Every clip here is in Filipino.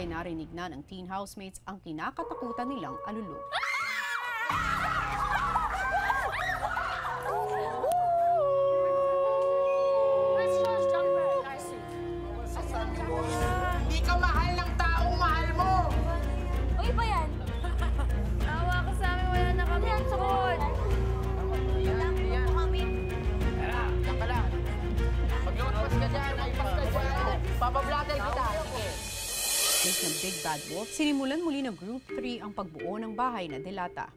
Ay narinig na ng teen housemates ang kinakatakutan nilang alulong. Di ka mahal ng taong mahal mo! Uy ba yan? Awa ko sa amin, wala na kami ang sukod. Yan. Tara, yan ka lang. Pag-lumagpas ka dyan, papablogger kita. Place ng Big Bad Wolf, sinimulan muli ng Group 3 ang pagbuo ng bahay na Delata.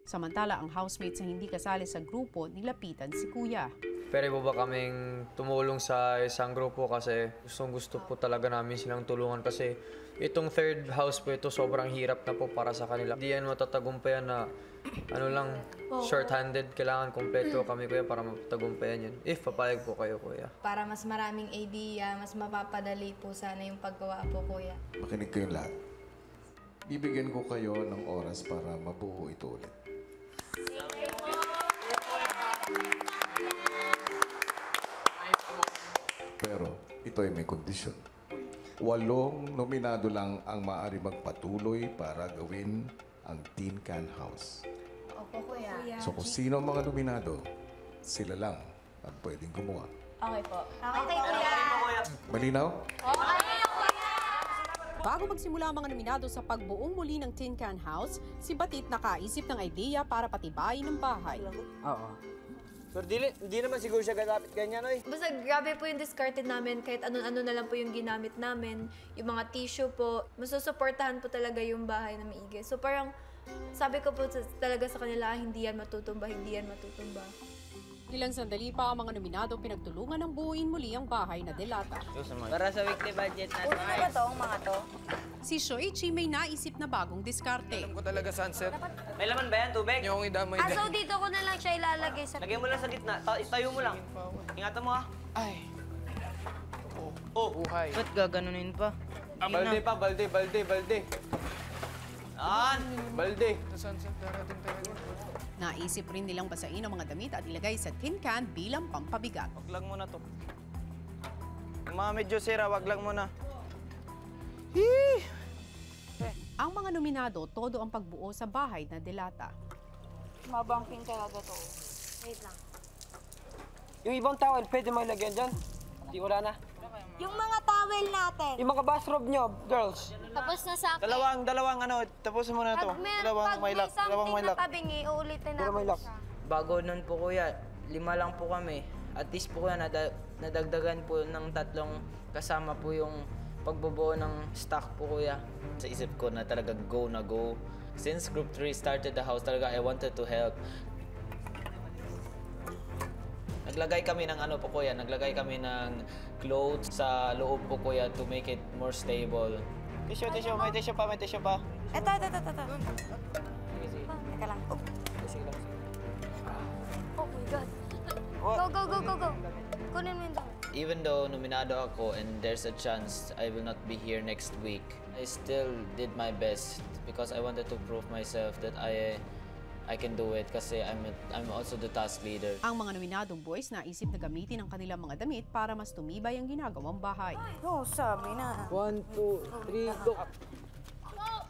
Samantala, ang housemates na hindi kasali sa grupo, nilapitan si Kuya. Pwede po ba kaming tumulong sa isang grupo kasi gusto po talaga namin silang tulungan kasi itong third house po ito sobrang hirap na po para sa kanila. Hindi yan matatagumpayan na short-handed. Kailangan kompleto kami kuya para matatagumpayan yan. If papayag po kayo kuya. Para mas maraming idea, mas mapapadali po sana yung paggawa po, Kuya. Makinig kayong lahat. Bibigyan ko kayo ng oras para mabuo ito ulit. Pero ito ay may kondisyon. 8 nominado lang ang maaari magpatuloy para gawin ang Tin Can House. Opo, Kuya. So kung sino ang mga nominado, sila lang ang pwedeng gumawa. Okay po. Okay, Kuya. Malinaw? Bago magsimula ang mga nominado sa pagbuong muli ng Tin Can House, si Batit nakaisip ng idea para patibayin ng bahay. Oo. Pero hindi naman siguro siya galapit ganyan, oy. Basta grabe po yung discarded namin, kahit ano-ano na lang po yung ginamit namin. Yung mga tissue po, masusuportahan po talaga yung bahay na maigi. So parang sabi ko po talaga sa kanila, hindi yan matutumba. Ilang sandali pa ang mga nominado pinagtulungan ng buuin muli ang bahay na Delata. Para sa weekly budget natin. Ano ba to, mga to? Si Shoichi may naisip na bagong diskarte. Alam ko talaga, Sunset. May laman ba yan? Tubig? Yung idamay So dito ko na lang siya ilalagay sa... Lagay mo lang sa gitna. Tayo mo lang. Ingatan mo, ha? Ay. Buhay. Ba't gaganunin pa? Balde pa, balde. Yan! Balde. Sunset, darating talaga. Naisip rin nilang basain ang mga damit at ilagay sa tin can bilang pampabigat. Wag lang muna to. Yung mga medyo sira, wag lang muna. Ang mga nominado, todo ang pagbuo sa bahay na Delata. Mabangking talaga to. Wait lang. Yung ibang towel, pwede may lagyan dyan? Di wala na. Yung mga towel natin. Yung mga bathrobe nyo, girls. Tapos na sa akin. Dalawang ano, tapusin mo na to. Dalawang may lock. Dalawang may tabingi, uulitin Pero may natin lock. siya. Bago nun po kuya, 5 lang po kami. At least po kuya, nadagdagan po ng 3 kasama po yung pagbubuo ng stock po kuya. Sa isip ko na talaga go na go. Since Group 3 started the house, talaga I wanted to help. Naglagay kami ng ano po kuya, naglagay kami ng clothes sa loob po kuya to make it more stable. Tissue, may tissue pa. Ito. Teka lang. Oh my God. Go. Kunin mo yung dami. Even though nominado ako and there's a chance I will not be here next week, I still did my best because I wanted to prove myself that I can do it kasi I'm also the task leader. Ang mga nominadong boys naisip na gamitin ang kanilang mga damit para mas tumibay ang ginagawang bahay. Oo, sabi na. 1, 2, 3, go!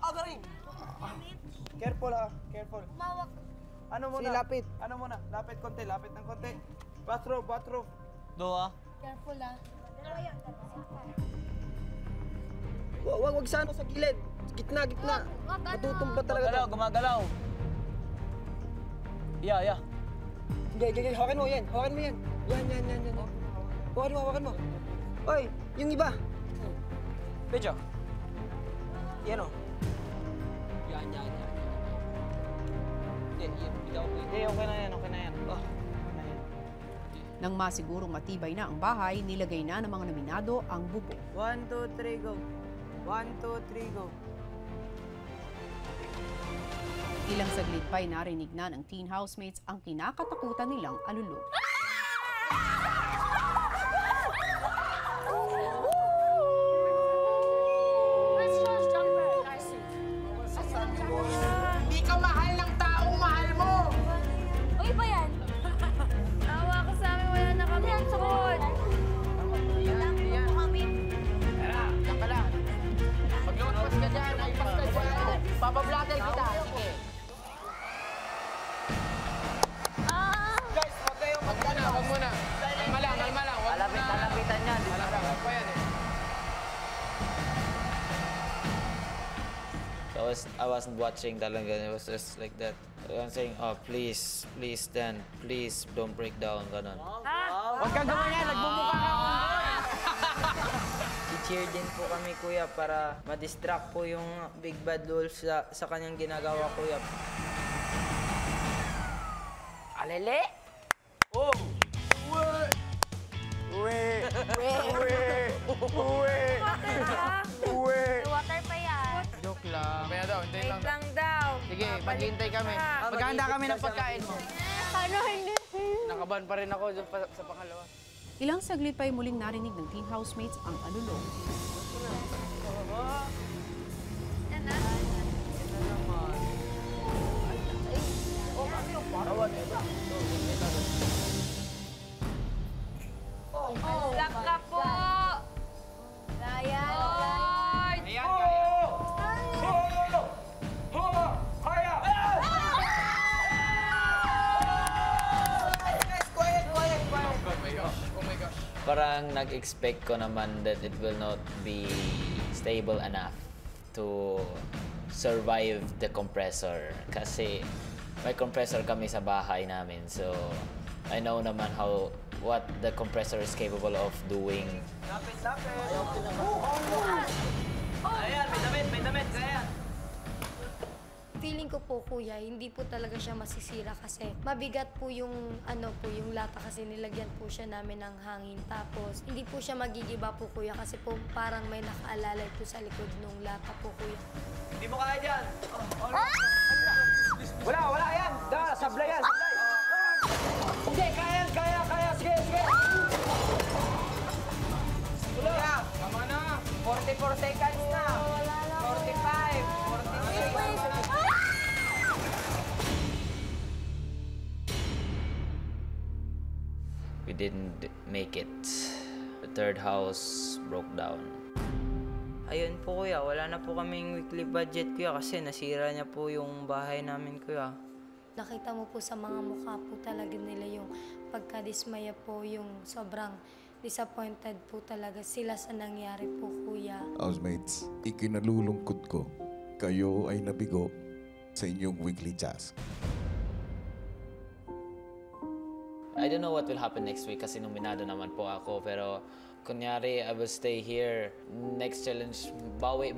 Agaring! Careful, ha? Careful. Mawak. Ano muna? Silapit. Ano muna? Lapit ng konti. Bathrobe. Do Careful ah. Wag sana sa gilid. Gitna. Matutumba talaga. Gumagalaw. Yeah. Hindi. Hawakan mo yan. Yan. Hawakan mo. Oy, yung iba. Medyo. Yan o. Yan. Hindi, okay na yan. Nang masigurong matibay na ang bahay, nilagay na ng mga nominado ang bubong. 1, 2, 3, go. 1, 2, 3, go. Ilang saglit pa'y narinig na ng teen housemates ang kinakatakutan nilang alulong. Di ka mahal ng taong mahal mo! Uy ba yan? Awa ko sa amin, wala na kami ang sukod. Yan. Tara, yan ka lang. Pag-lumagpas Papablatter kita. Sige. Guys, huwag kayong Wag muna. Kalma lang. Alapitan niya. Wag pa yan eh. So I wasn't watching talaga. It was just like that. I'm saying, oh, please stand. Please don't break down. Ganon. Huwag kang gawin yan. Nagbumukha ka. I-cheer din po kami, kuya, para ma-distract po yung Big Bad Wolf sa kanyang ginagawa, kuya. Alele! Oh! Water pa yan. Joke lang. Kaya daw, hindi lang. Wait lang daw. Sige, maghihintay kami. Maghahanda kami ng pagkain mo. Ano hindi? Nakaban pa rin ako dun sa pangalawa. Ilang saglit pa ay muling narinig ng teen housemates ang alulong. Lock ka po! Ryan! Lord! Ayan, kaya. Oh my gosh. Parang nag-expect ko naman that it will not be stable enough to survive the compressor. Kasi may compressor kami sa bahay namin. So, I know naman what the compressor is capable of doing. Ayan, may damit, kaya. Feeling ko po, kuya, hindi po talaga siya masisira kasi mabigat po yung yung lata kasi nilagyan po siya namin ng hangin. Tapos hindi po siya magigiba po, kuya, kasi po parang may nakaalalay po sa likod ng lata po, kuya. Hindi mo kaya dyan. Wala yan. Sablay yan. Hindi, kaya. Sige. Kuya, tama na. 44 seconds na. 45, 46. We didn't make it. The third house broke down. Ayun po, kuya, wala na po kaming weekly budget, kuya, kasi nasira niya po yung bahay namin, kuya. Nakita mo po sa mga mukha po talaga nila yung pagkadismaya po, yung sobrang disappointed po talaga sila sa nangyari po, kuya. Housemates, ikinalulungkot ko, kayo ay nabigo sa inyong weekly task. I don't know what will happen next week kasi nominado naman po ako. Pero kunyari, I will stay here. Next challenge, bawi.